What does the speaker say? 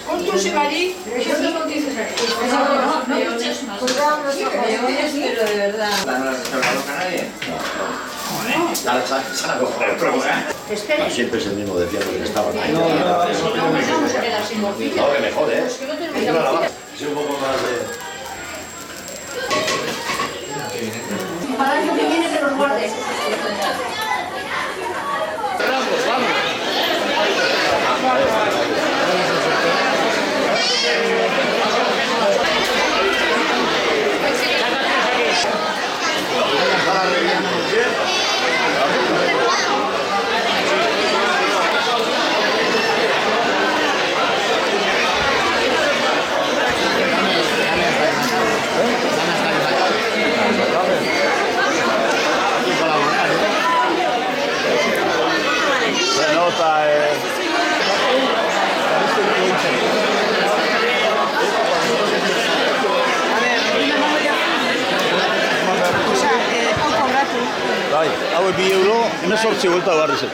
¿Cuánto se va allí? Yo no dices pero de verdad. ¿No se ha hablado con nadie? Ahora se la cogerá el promo, ¿eh? Espera. Siempre es el mismo, decía que estaban ahí. No, vamos a quedar sin morcilla. No, que mejor, ¿eh? Que no tenemos ya morcilla. Sí, un poco más de... Para el año que viene que nos guarde. Se nota, Bai, hauek 2 euro, 18 buelta barri zen.